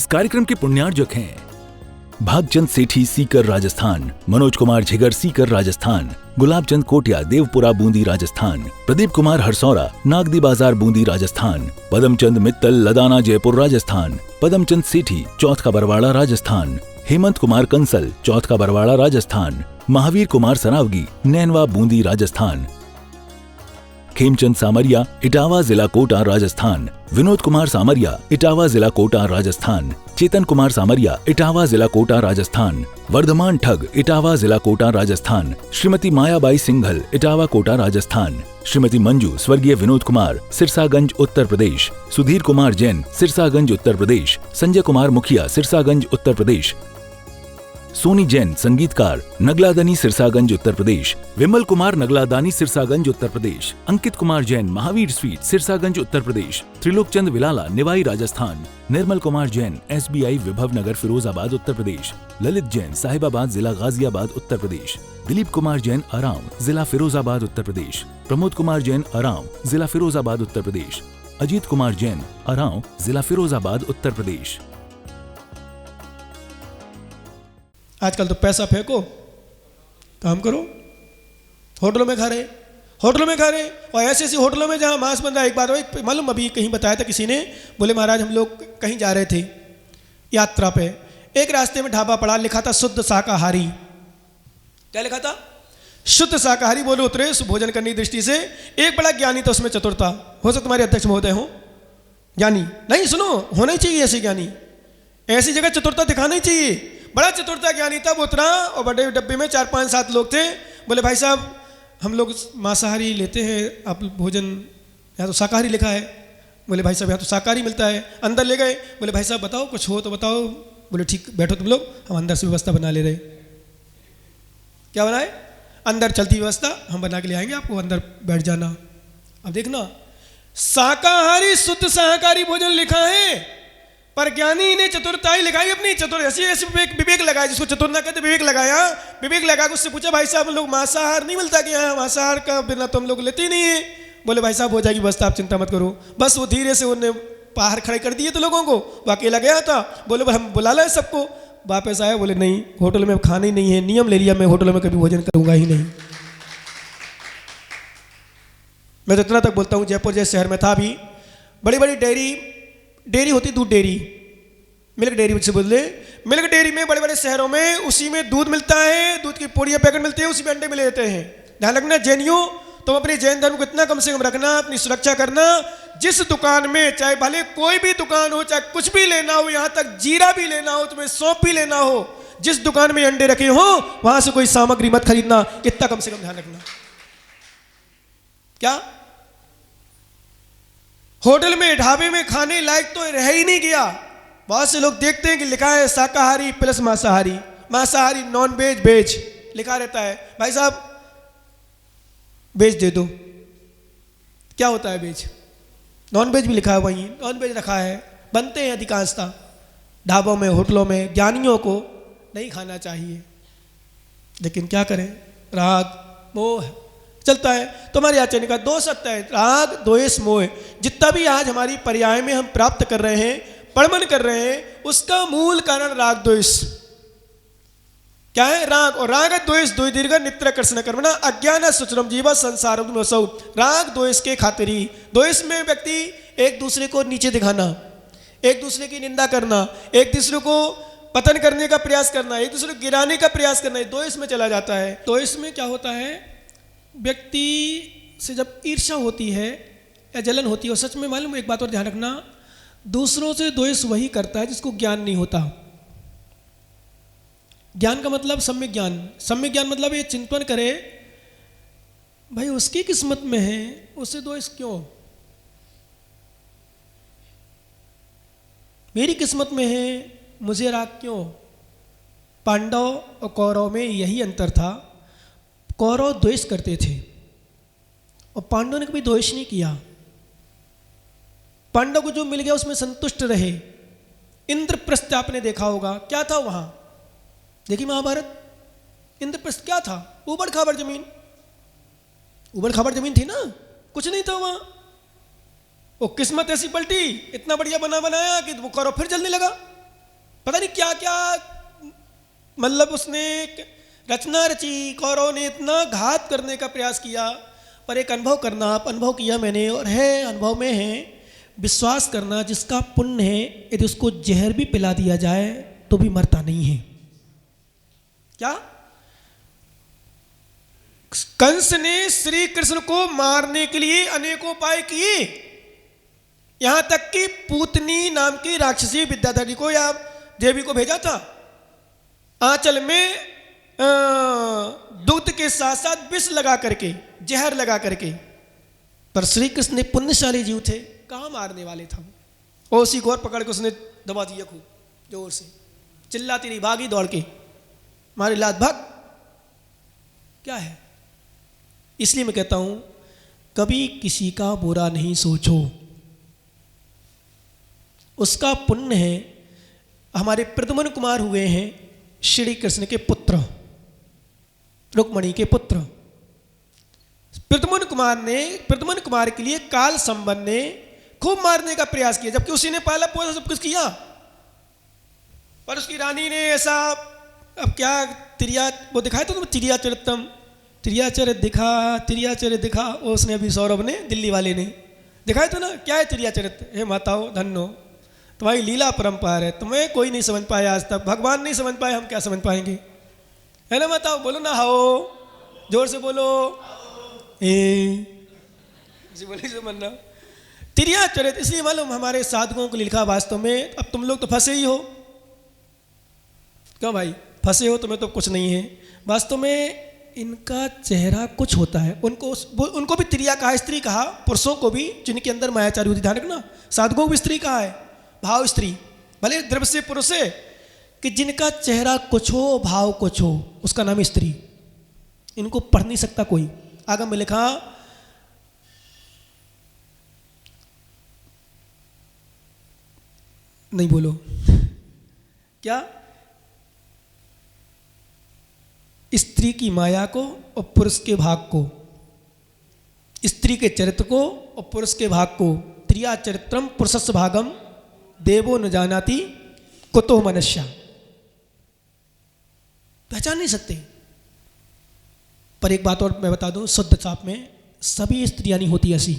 इस कार्यक्रम के पुण्यार्जक हैं भागचंद सेठी सीकर राजस्थान, मनोज कुमार झिगर सीकर राजस्थान, गुलाबचंद कोटिया देवपुरा बूंदी राजस्थान, प्रदीप कुमार हरसौरा नागदी बाजार बूंदी राजस्थान, पदमचंद मित्तल लदाना जयपुर राजस्थान, पदमचंद सेठी चौथ का बरवाड़ा राजस्थान, हेमंत कुमार कंसल चौथ का बरवाड़ा राजस्थान, महावीर कुमार सरावगी नैनवा बूंदी राजस्थान, खेमचंद सामरिया इटावा जिला कोटा राजस्थान, विनोद कुमार सामरिया इटावा जिला कोटा राजस्थान, चेतन कुमार सामरिया इटावा जिला कोटा राजस्थान, वर्धमान ठग इटावा जिला कोटा राजस्थान, श्रीमती मायाबाई सिंघल इटावा कोटा राजस्थान, श्रीमती मंजू स्वर्गीय विनोद कुमार सिरसागंज उत्तर प्रदेश, सुधीर कुमार जैन सिरसागंज उत्तर प्रदेश, संजय कुमार मुखिया सिरसागंज उत्तर प्रदेश, सोनी जैन संगीतकार नगलादानी सिरसागंज उत्तर प्रदेश, विमल कुमार नगलादानी सिरसागंज उत्तर प्रदेश, अंकित कुमार जैन महावीर स्वीट सिरसागंज उत्तर प्रदेश, त्रिलोकचंद विलाला निवाई राजस्थान, निर्मल कुमार जैन SBI विभव नगर फिरोजाबाद उत्तर प्रदेश, ललित जैन साहिबाबाद जिला गाजियाबाद उत्तर प्रदेश, दिलीप कुमार जैन अराव जिला फिरोजाबाद उत्तर प्रदेश, प्रमोद कुमार जैन अराव जिला फिरोजाबाद उत्तर प्रदेश, अजीत कुमार जैन अराव जिला फिरोजाबाद उत्तर प्रदेश। आजकल तो पैसा फेंको, काम करो। होटलों में खा रहे और ऐसी ऐसी होटलों में जहाँ मांस बन रहा है। एक बार मालूम अभी कहीं बताया था किसी ने, बोले महाराज हम लोग कहीं जा रहे थे यात्रा पे, एक रास्ते में ढाबा पड़ा, लिखा था शुद्ध शाकाहारी। क्या लिखा था? शुद्ध शाकाहारी। बोले उतरे भोजन करने की दृष्टि से। एक बड़ा ज्ञानी था उसमें, चतुर था, हो सकता तुम्हारे अध्यक्ष महोदय हो, ज्ञानी नहीं, सुनो होना ही चाहिए ऐसे ज्ञानी, ऐसी जगह चतुरता दिखाना ही चाहिए। बड़ा चतुरता ज्ञानी था, वो उतरा और बड़े डब्बे में 4-5-7 लोग थे। बोले भाई साहब हम लोग मांसाहारी लेते हैं, आप भोजन यहाँ तो शाकाहारी लिखा है। बोले भाई साहब यहाँ तो शाकाहारी मिलता है। अंदर ले गए, बोले भाई साहब बताओ कुछ हो तो बताओ। बोले ठीक बैठो तुम लोग, हम अंदर से व्यवस्था बना ले रहे। क्या बनाए? अंदर चलती व्यवस्था हम बना के ले आएंगे, आपको अंदर बैठ जाना। अब देखना, शाकाहारी शुद्ध शाकाहारी भोजन लिखा है, पर ज्ञानी ने चतुरताई लगाई अपनी। चतुर ऐसी विवेक लगाया, जिसको चतुर ना कहते विवेक लगाया। विवेक लगा के उससे पूछा भाई साहब हम लोग मांसाहार नहीं मिलता कि यहाँ मांसाहार का बिना तो हम लोग लेते ही नहीं है। बोले भाई साहब हो जाएगी व्यवस्था, आप चिंता मत करो। बस वो धीरे से उन्हें बाहर खड़े कर दिए तो लोगों को, वो अकेला गया था। बोले हम बुला लाए सबको, वापस आया, बोले नहीं होटल में खाना ही नहीं है, नियम ले लिया मैं होटलों में कभी भोजन करूंगा ही नहीं। मैं तो इतना तक बोलता हूँ, जयपुर जैसे शहर में था भी, बड़ी बड़ी डेयरी होती, दूध डेयरी, मिल्क डेयरी से बोले, मिल्क डेयरी में बड़े बड़े शहरों में उसी में दूध मिलता है, दूध की पूड़ियाँ पैकेट मिलती है, उसी में अंडे मिले देते हैं। ध्यान रखना जैनियों, तुम अपने जैन धर्म को इतना कम से कम रखना, अपनी सुरक्षा करना। जिस दुकान में चाहे भले कोई भी दुकान हो, चाहे कुछ भी लेना हो, यहाँ तक जीरा भी लेना हो, तुम्हें सौंफ भी लेना हो, जिस दुकान में अंडे रखे हो वहां से कोई सामग्री मत खरीदना, इतना कम से कम ध्यान रखना। क्या होटल में ढाबे में खाने लायक तो रह ही नहीं गया। बहुत से लोग देखते हैं कि लिखा है शाकाहारी प्लस मांसाहारी, मांसाहारी नॉन वेज वेज लिखा रहता है। भाई साहब वेज दे दो, क्या होता है वेज? नॉन वेज भी लिखा है, वहीं नॉन वेज रखा है। बनते हैं अधिकांशतः ढाबों में, होटलों में। ज्ञानियों को नहीं खाना चाहिए, लेकिन क्या करें, राग मोह चलता है। तुम्हारे आचार्य का दोष आता है, राग द्वेष मोह। जितना भी आज हमारी पर्याय में हम प्राप्त कर रहे हैं, पढ़मन कर रहे हैं, उसका मूल कारण राग द्वेष क्या है? राग। और राग द्वेष द्वि दीर्घ नित्र कर्षण कर्मणा अज्ञान सुचरम जीवा संसारम असौ। राग द्वेष के खातिर ही, द्वेष में व्यक्ति एक दूसरे को नीचे दिखाना, एक दूसरे की निंदा करना, एक दूसरे को पतन करने का प्रयास करना, एक दूसरे को गिराने का प्रयास करना, द्वेष में चला जाता है। द्वेष में क्या होता है, व्यक्ति से जब ईर्ष्या होती है या जलन होती है, और सच में मालूम एक बात और ध्यान रखना, दूसरों से द्वेष वही करता है जिसको ज्ञान नहीं होता। ज्ञान का मतलब सम्यक ज्ञान। सम्यक ज्ञान मतलब ये चिंतन करे, भाई उसकी किस्मत में है, उससे द्वेष क्यों? मेरी किस्मत में है, मुझे राग क्यों? पांडव और कौरव में यही अंतर था। कौरव द्वेष करते थे और पांडव ने कभी द्वेष नहीं किया। पांडव को जो मिल गया उसमें संतुष्ट रहे। इंद्रप्रस्थ आपने देखा होगा, क्या था वहां? देखिए महाभारत, इंद्रप्रस्थ क्या था? ऊबड़ खाबड़ जमीन, ऊबड़ खाबड़ जमीन थी ना, कुछ नहीं था वहां। वो किस्मत ऐसी पलटी, इतना बढ़िया बनाया कि वो कौरव फिर जलने लगा। पता नहीं क्या क्या मतलब उसने रचना रची, कौरव ने इतना घात करने का प्रयास किया, पर एक अनुभव करना, आप अनुभव किया मैंने और है अनुभव में है, विश्वास करना जिसका पुण्य है यदि उसको जहर भी पिला दिया जाए तो भी मरता नहीं है। क्या कंस ने श्री कृष्ण को मारने के लिए अनेकों उपाय किए, यहां तक कि पूतनी नाम की राक्षसी विद्याधरी को या देवी को भेजा था आंचल में दूध के साथ साथ विष लगा करके, जहर लगा करके, पर श्री कृष्ण ने पुण्यशाली जीव थे, कहां मारने वाले था वो, उसी को और पकड़ के उसने दबा दिया खूब जोर से, चिल्लाती रही, भागी दौड़ के, मारे लात भाग। क्या है? इसलिए मैं कहता हूं कभी किसी का बुरा नहीं सोचो, उसका पुण्य है। हमारे प्रद्युम्न कुमार हुए हैं श्री कृष्ण के पुत्र, रुक्मणी के पुत्र। प्रद्युम्न कुमार के लिए काल संबंध ने खूब मारने का प्रयास किया, जबकि उसी ने पाला पोसा सब कुछ किया, पर उसकी रानी ने ऐसा, अब क्या तिरिया वो दिखाया तो तिरिया चरित्रम, तिरिया दिखा वो उसने अभी सौरभ ने, दिल्ली वाले ने दिखाया तो ना, क्या है तिरिया चरित्र। हे माताओं धन्यो, तुम्हारी लीला परंपार है, तुम्हें कोई नहीं समझ पाया आज तक, भगवान नहीं समझ पाए, हम क्या समझ पाएंगे, है ना माताओं? बोलो ना हाओ, जोर से बोलो, बोले समझना तिरिया चरित्र। इसलिए मालूम हमारे साधुओं को लिखा वास्तव में, अब तुम लोग तो फंसे ही हो, क्यों भाई फंसे हो, तुम्हें तो कुछ नहीं है, वास्तव में इनका चेहरा कुछ होता है। उनको भी त्रिया कहा, स्त्री कहा, पुरुषों को भी जिनके अंदर मायाचारी होती, ध्यान रखना, साधुओं को भी स्त्री कहा है, भाव स्त्री, भले द्रव्य से पुरुष है, कि जिनका चेहरा कुछ हो भाव कुछ हो उसका नाम स्त्री। इनको पढ़ नहीं सकता कोई। आगे में लिखा नहीं, बोलो क्या, स्त्री की माया को और पुरुष के भाग को, स्त्री के चरित्र को और पुरुष के भाग को, त्रिया चरित्रम पुरुषस्य भागम देवो न जानाति कुतो मनुष्य, पहचान नहीं सकते। पर एक बात और मैं बता दूं, शुद्ध चाप में सभी स्त्रियां नहीं होती ऐसी,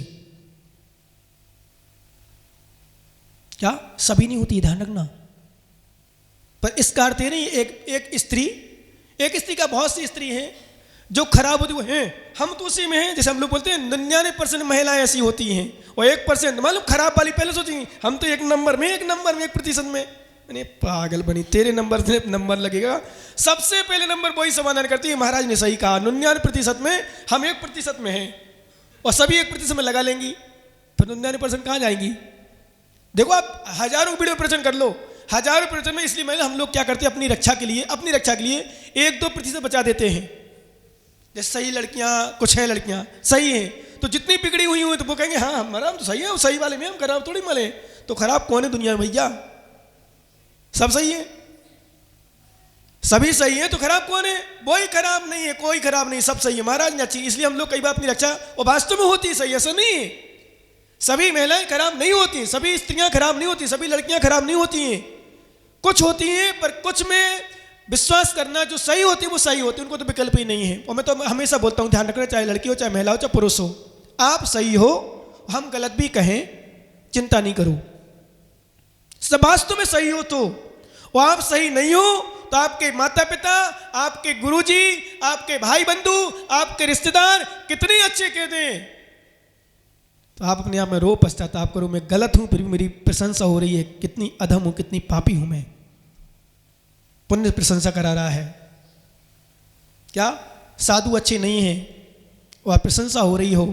क्या सभी नहीं होती, ध्यान रखना। पर इसका अर्थ ये नहीं एक स्त्री का बहुत सी स्त्री हैं जो खराब होती वो हैं, हम तो उसी में हैं। जैसे हम लोग बोलते हैं 99% महिलाएं ऐसी होती हैं और 1% मालूम खराब वाली पहले सोची, हम तो 1% में। मैंने पागल बनी, तेरे नंबर से नंबर लगेगा, सबसे पहले नंबर वही समाधान करती है। महाराज ने सही कहा, 99% में हम 1% में हैं और सभी 1% में लगा लेंगी, फिर 99% कहाँ जाएंगी? देखो आप हजारों वीडियो प्रवचन कर लो, हजारों प्रवचन में, इसलिए हम लोग क्या करते हैं अपनी रक्षा के लिए 1-2% बचा देते हैं। जैसे सही लड़कियां, कुछ है लड़कियां सही हैं, तो जितनी बिगड़ी हुई तो वो कहेंगे हाँ हमारा तो सही है, वो सही वाले में हम खराब थोड़ी मले। तो खराब कौन है दुनिया में भैया? सब सही है, सभी सही है, तो खराब कौन है? वही खराब नहीं है, कोई खराब नहीं, सब सही है। महाराज ने अच्छी, इसलिए हम लोग कई बार अपनी रक्षा, और वास्तव में होती सही, ऐसा नहीं है। सभी महिलाएं खराब नहीं होती, सभी स्त्रियां खराब नहीं होती, सभी लड़कियां खराब नहीं होती हैं, कुछ होती हैं, पर कुछ में विश्वास करना, जो सही होती है वो सही होती है, उनको तो विकल्प ही नहीं है। और मैं तो हमेशा बोलता हूं, ध्यान रखना, चाहे लड़की हो, चाहे महिला हो, चाहे पुरुष हो, आप सही हो, हम गलत भी कहें, चिंता नहीं करो। सब वास्तव में सही हो तो, और आप सही नहीं हो तो आपके माता पिता, आपके गुरुजी, आपके भाई बंधु, आपके रिश्तेदार कितने अच्छे कह दें, तो आप अपने आप में रो पश्चाताप करो, मैं गलत हूं फिर भी मेरी प्रशंसा हो रही है, कितनी अधम हूं, कितनी पापी हूं मैं। पुण्य प्रशंसा करा रहा है। क्या साधु अच्छे नहीं हैं और प्रशंसा हो रही हो?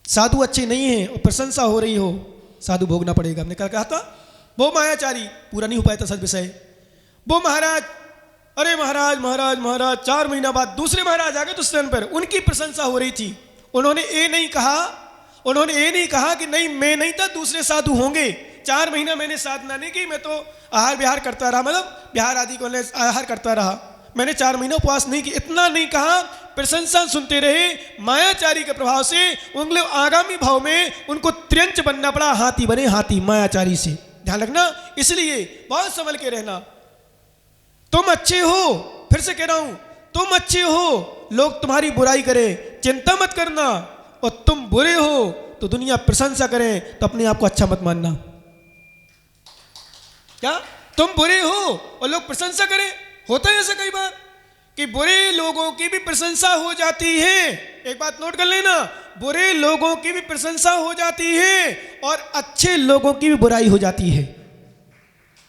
साधु अच्छे नहीं हैं और प्रशंसा हो रही हो, साधु भोगना पड़ेगा। हमने कहा था वो मायाचारी पूरा नहीं हो पाया था सद विषय, वो महाराज, अरे महाराज महाराज महाराज, 4 महीना बाद दूसरे महाराज आ गए तो स्थान पर, उनकी प्रशंसा हो रही थी। उन्होंने ये नहीं कहा कि नहीं मैं नहीं था, दूसरे साधु होंगे। 4 महीना मैंने साधना नहीं की, मैं तो आहार विहार करता रहा, मतलब बिहार आदि को आहार करता रहा, मैंने 4 महीना उपवास नहीं की, इतना नहीं कहा। प्रशंसा सुनते रहे, मायाचारी के प्रभाव से उन लोग आगामी भाव में उनको त्रियंच बनना पड़ा, हाथी बने, हाथी मायाचारी से। ध्यान रखना, इसलिए बहुत संभल के रहना। तुम अच्छे हो, फिर से कह रहा हूं, तुम अच्छे हो, लोग तुम्हारी बुराई करें, चिंता मत करना। और तुम बुरे हो तो दुनिया प्रशंसा करे तो अपने आप को अच्छा मत मानना। क्या तुम बुरे हो और लोग प्रशंसा करें? होता है ऐसा कई बार कि बुरे लोगों की भी प्रशंसा हो जाती है। एक बात नोट कर लेना, बुरे लोगों की भी प्रशंसा हो जाती है और अच्छे लोगों की भी बुराई हो जाती है।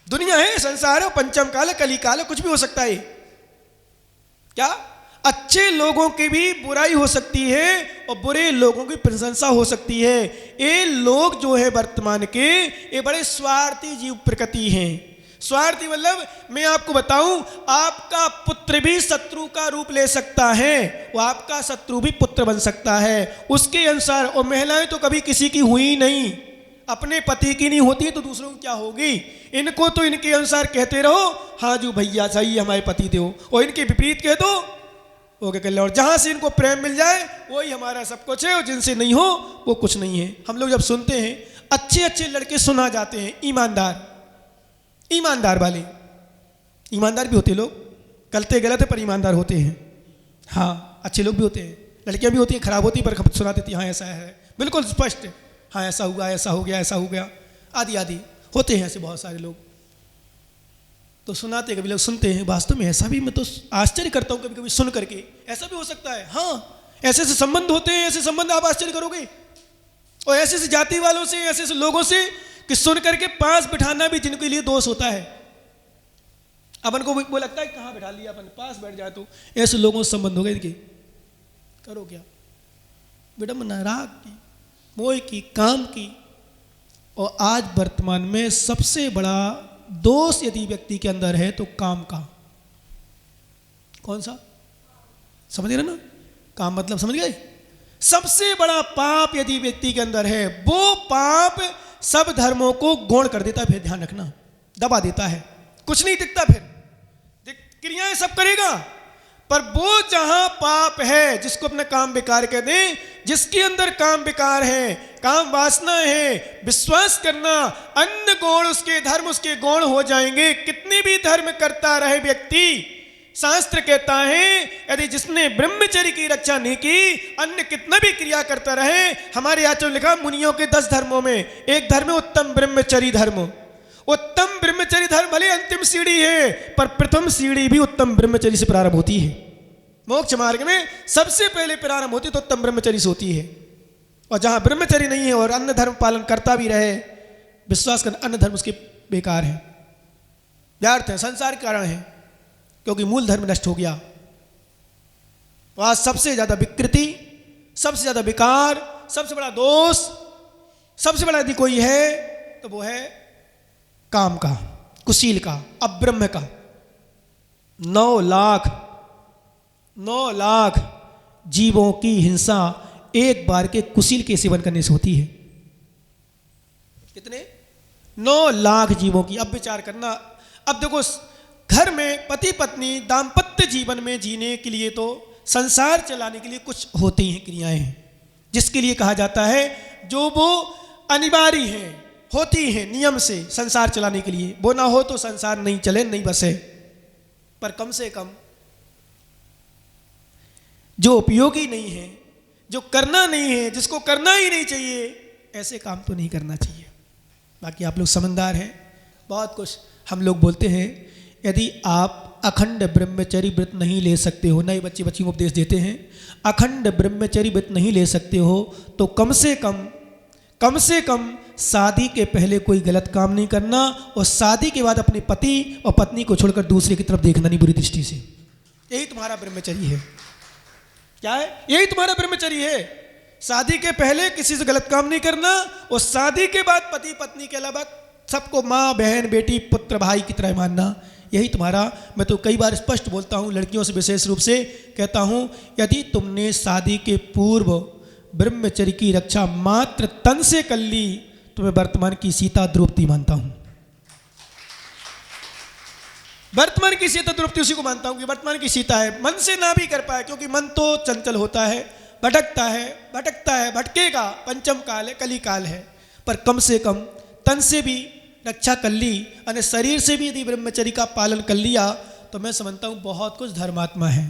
दुनिया है, संसार है, पंचम काल है, कली काल है, कुछ भी हो सकता है। क्या अच्छे लोगों की भी बुराई हो सकती है और बुरे लोगों की प्रशंसा हो सकती है। ये लोग जो है वर्तमान के, ये बड़े स्वार्थी जीव प्रकृति हैं। स्वार्थी मतलब मैं आपको बताऊं, आपका पुत्र भी शत्रु का रूप ले सकता है, वो आपका शत्रु भी पुत्र बन सकता है उसके अनुसार। और महिलाएं तो कभी किसी की हुई नहीं, अपने पति की नहीं होती तो दूसरों की क्या होगी। इनको तो इनके अनुसार कहते रहो, हाँ जो भैया चाहिए हमारे पति दो, और इनके विपरीत कह दो वो क्या कर ले। और जहां से इनको प्रेम मिल जाए वही हमारा सब कुछ है, और जिनसे नहीं हो वो कुछ नहीं है। हम लोग जब सुनते हैं अच्छे अच्छे लड़के सुना जाते हैं, ईमानदार, ईमानदार वाले, ईमानदार भी होते लोग, करते गलत है पर ईमानदार होते हैं। हाँ अच्छे लोग भी होते हैं, लड़कियां भी होती हैं खराब होती पर खबर सुना देती, हाँ ऐसा है, बिल्कुल स्पष्ट, हाँ ऐसा हुआ, ऐसा हो गया, ऐसा हो गया, आदि आदि होते हैं ऐसे बहुत सारे लोग। तो सुनाते कभी लोग सुनते हैं, वास्तव में ऐसा भी, मैं तो आश्चर्य करता हूँ कभी कभी सुन करके, ऐसा भी हो सकता है। हाँ ऐसे ऐसे संबंध होते हैं, ऐसे संबंध आप आश्चर्य करोगे। और ऐसे ऐसे जाति वालों से, ऐसे ऐसे लोगों से कि सुन करके पास बिठाना भी जिनके लिए दोष होता है। अपन को वो लगता है कहाँ बिठा लिया, अपन पास बैठ जाए तो ऐसे लोगों से संबंध हो गए इनके, करो क्या, विडंबना, राग की, मोह की, काम की। और आज वर्तमान में सबसे बड़ा दोष यदि व्यक्ति के अंदर है तो काम का। कौन सा? समझ रहे ना, काम मतलब समझ गए। सबसे बड़ा पाप यदि व्यक्ति के अंदर है, वो पाप सब धर्मों को गौण कर देता है। फिर ध्यान रखना, दबा देता है, कुछ नहीं दिखता, फिर क्रियाएं सब करेगा, पर वो जहां पाप है, जिसको अपना काम बेकार कह दें, जिसके अंदर काम बेकार है, काम वासना है, विश्वास करना, अन्य गौण उसके धर्म उसके गौण हो जाएंगे। कितने भी धर्म करता रहे व्यक्ति, शास्त्र कहता है यदि जिसने ब्रह्मचर्य की रक्षा नहीं की, अन्य कितना भी क्रिया करता रहे। हमारे यहाँ लिखा मुनियों के 10 धर्मों में एक धर्म है उत्तम ब्रह्मचर्य धर्म। उत्तम ब्रह्मचर्य धर्म भले अंतिम सीढ़ी है, पर प्रथम सीढ़ी भी उत्तम ब्रह्मचर्य से प्रारंभ होती है। मोक्ष मार्ग में सबसे पहले प्रारंभ होती तो उत्तम ब्रह्मचर्य से होती है। और जहां ब्रह्मचर्य नहीं है और अन्य धर्म पालन करता भी रहे, विश्वास कर अन्य धर्म उसके बेकार है, व्यर्थ है, संसार के कारण है, क्योंकि मूल धर्म नष्ट हो गया। तो आज सबसे ज्यादा विकृति, सबसे ज्यादा विकार, सबसे बड़ा दोष, सबसे बड़ा यदि कोई है तो वो है काम का, कुशील का, अब्रह्म का। 9 लाख जीवों की हिंसा एक बार के कुशील के सेवन करने से होती है। कितने? 9 लाख जीवों की। अब विचार करना, अब देखो घर में पति पत्नी दाम्पत्य जीवन में जीने के लिए तो संसार चलाने के लिए कुछ होती हैं क्रियाएं, जिसके लिए कहा जाता है जो वो अनिवार्य है, होती है नियम से संसार चलाने के लिए। वो ना हो तो संसार नहीं चले, नहीं बसे। पर कम से कम जो उपयोगी नहीं है, जो करना नहीं है, जिसको करना ही नहीं चाहिए, ऐसे काम तो नहीं करना चाहिए। बाकी आप लोग समझदार हैं, बहुत कुछ हम लोग बोलते हैं। यदि आप अखंड ब्रह्मचर्य व्रत नहीं ले सकते हो, नए बच्चे बच्चियों को उपदेश देते हैं, अखंड ब्रह्मचर्य व्रत नहीं ले सकते हो तो कम से कम शादी के पहले कोई गलत काम नहीं करना, और शादी के बाद अपने पति और पत्नी को छोड़कर दूसरे की तरफ देखना नहीं बुरी दृष्टि से। यही तुम्हारा ब्रह्मचर्य है। क्या है? यही तुम्हारा ब्रह्मचर्य है। शादी के पहले किसी से गलत काम नहीं करना, और शादी के बाद पति पत्नी के अलावा सबको माँ बहन बेटी पुत्र भाई की तरह मानना। यही तुम्हारा, मैं तो कई बार स्पष्ट बोलता हूँ, लड़कियों से विशेष रूप से कहता हूँ, यदि तुमने शादी के पूर्व ब्रह्मचर्य की रक्षा मात्र तन से कर ली तो मैं वर्तमान की सीता द्रौपदी मानता हूं। वर्तमान की सीता द्रौपदी उसी को मानता हूं कि वर्तमान की सीता है। मन से ना भी कर पाए, क्योंकि मन तो चंचल होता है, भटकता है, भटकेगा। पंचम काल है, कली काल है, पर कम से कम तन से भी रक्षा कर ली और शरीर से भी यदि ब्रह्मचर्य का पालन कर लिया तो मैं समझता हूँ बहुत कुछ धर्मात्मा है।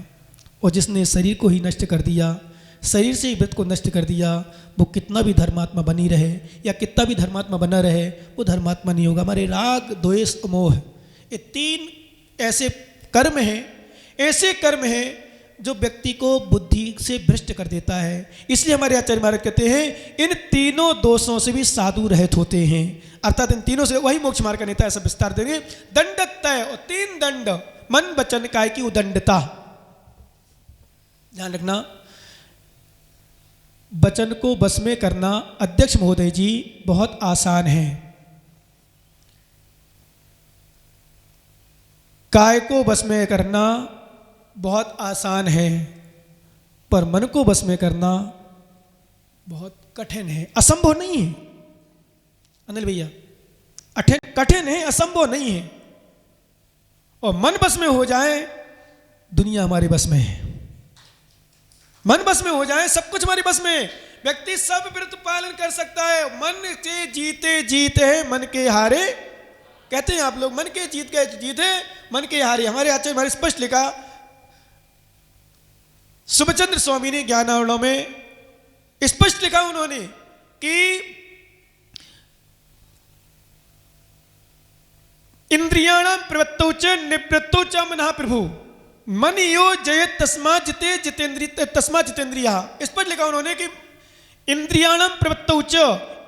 और जिसने शरीर को ही नष्ट कर दिया, शरीर से ही व्रत को नष्ट कर दिया, वो कितना भी धर्मात्मा बनी रहे या कितना भी धर्मात्मा बना रहे, वो धर्मात्मा नहीं होगा। हमारे राग, द्वेष, मोह, ये 3 ऐसे कर्म हैं, ऐसे कर्म हैं जो व्यक्ति को बुद्धि से भ्रष्ट कर देता है। इसलिए हमारे आचार्य महाराज कहते हैं इन तीनों दोषों से भी साधु रहित होते हैं, अर्थात इन तीनों से वही मोक्ष मार्ग का नेता। ऐसा विस्तार देंगे। दंडतय और 3 दंड, मन वचन काय की उदंडता। ध्यान रखना, वचन को बस में करना अध्यक्ष महोदय जी बहुत आसान है, काय को बस में करना बहुत आसान है, पर मन को बस में करना बहुत कठिन है, असंभव नहीं है। अनिल भैया, कठिन है, असंभव नहीं है। और मन बस में हो जाए, दुनिया हमारे बस में है। मन बस में हो जाए, सब कुछ हमारे बस में। व्यक्ति सब व्रत पालन कर सकता है। मन के जीते जीते हैं, मन के हारे कहते हैं आप लोग। मन के जीत के जीते, मन के हारे। हमारे आचार्य हमारे स्पष्ट लिखा, सुभचंद्र स्वामी ने ज्ञानावरणों में स्पष्ट लिखा उन्होंने कि इंद्रियाणां प्रवृत्तौ च निवृत्तौ च मनः प्रभु मन यो जयत तस्मात् जिते जितेंद्रिया। इस पर लिखा उन्होंने कि इंद्रियाणां प्रवृत्तौ च,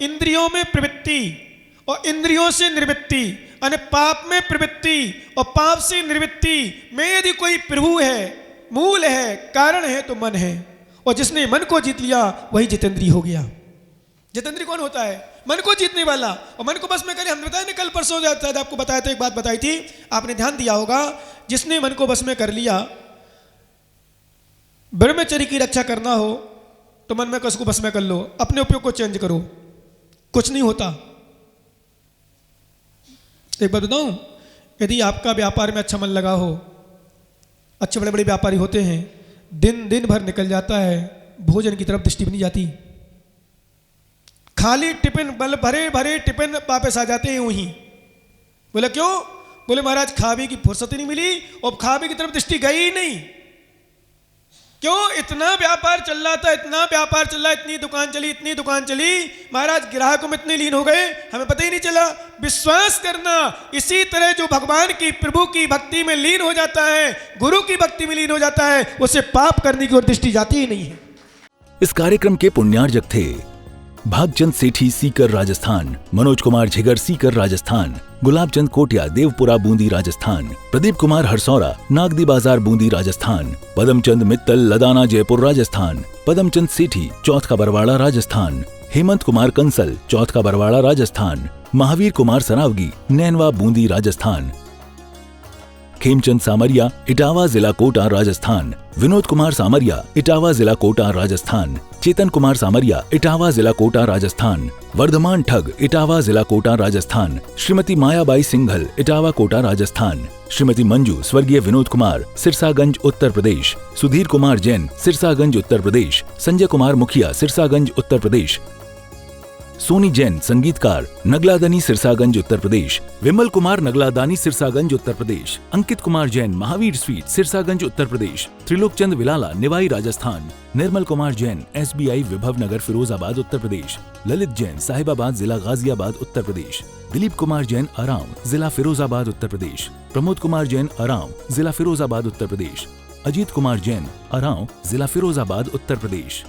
इंद्रियों में प्रवृत्ति और इंद्रियों से निवृत्ति, यानी पाप में प्रवृत्ति और पाप से निवृत्ति में यदि कोई प्रभु है, मूल है, कारण है तो मन है। और जिसने मन को जीत लिया वही जितेंद्रिय हो गया। जितेंद्रिय कौन होता है? मन को जीतने वाला। और मन को बस में करे, हम बताए ना कल परसों शायद आपको बताया था, एक बात बताई थी, आपने ध्यान दिया होगा। जिसने मन को बस में कर लिया, ब्रह्मचर्य की रक्षा करना हो तो मन में कसको बस में कर लो, अपने उपयोग को चेंज करो, कुछ नहीं होता। एक बात बताऊं, यदि आपका व्यापार में अच्छा मन लगा हो, अच्छे बड़े बड़े व्यापारी होते हैं, दिन भर निकल जाता है, भोजन की तरफ दृष्टि भी नहीं जाती, खाली टिफिन भरे भरे टिफिन वापस आ जाते हैं यूं ही। बोले क्यों? बोले महाराज खावे की फुर्सत ही नहीं मिली और खावे की तरफ दृष्टि गई ही नहीं। क्यों? इतना व्यापार चल रहा था, इतना व्यापार चल रहा, इतनी दुकान चली, महाराज ग्राहकों में इतने लीन हो गए, हमें पता ही नहीं चला। विश्वास करना, इसी तरह जो भगवान की, प्रभु की भक्ति में लीन हो जाता है, गुरु की भक्ति में लीन हो जाता है, उसे पाप करने की ओर दृष्टि जाती ही नहीं है। इस कार्यक्रम के पुण्यार्जक थे भागचंद सेठी सीकर राजस्थान, मनोज कुमार झिगर सीकर राजस्थान, गुलाबचंद कोटिया देवपुरा बूंदी राजस्थान, प्रदीप कुमार हरसौरा नागदी बाजार बूंदी राजस्थान, पदमचंद मित्तल लदाना जयपुर राजस्थान, पदमचंद सेठी चौथ का बरवाड़ा राजस्थान, हेमंत कुमार कंसल चौथ का बरवाड़ा राजस्थान, महावीर कुमार सरावगी नैनवा बूंदी राजस्थान, खेमचंद सामरिया इटावा जिला कोटा राजस्थान, विनोद कुमार सामरिया इटावा जिला कोटा राजस्थान, चेतन कुमार सामरिया इटावा जिला कोटा राजस्थान, वर्धमान ठग इटावा जिला कोटा राजस्थान, श्रीमती मायाबाई सिंघल इटावा कोटा राजस्थान, श्रीमती मंजू स्वर्गीय विनोद कुमार सिरसागंज उत्तर प्रदेश, सुधीर कुमार जैन सिरसागंज उत्तर प्रदेश, संजय कुमार मुखिया सिरसागंज उत्तर प्रदेश, सोनी जैन संगीतकार नगलादानी सिरसागंज उत्तर प्रदेश, विमल कुमार नगलादानी सिरसागंज उत्तर प्रदेश, अंकित कुमार जैन महावीर स्वीट सिरसागंज उत्तर प्रदेश, त्रिलोक चंद विलाला निवाई राजस्थान, निर्मल कुमार जैन SBI विभव नगर फिरोजाबाद उत्तर प्रदेश, ललित जैन साहिबाबाद जिला गाजियाबाद उत्तर प्रदेश, दिलीप कुमार जैन अरांव जिला फिरोजाबाद उत्तर प्रदेश, प्रमोद कुमार जैन अरांव जिला फिरोजाबाद उत्तर प्रदेश, अजीत कुमार जैन अरांव जिला फिरोजाबाद उत्तर प्रदेश।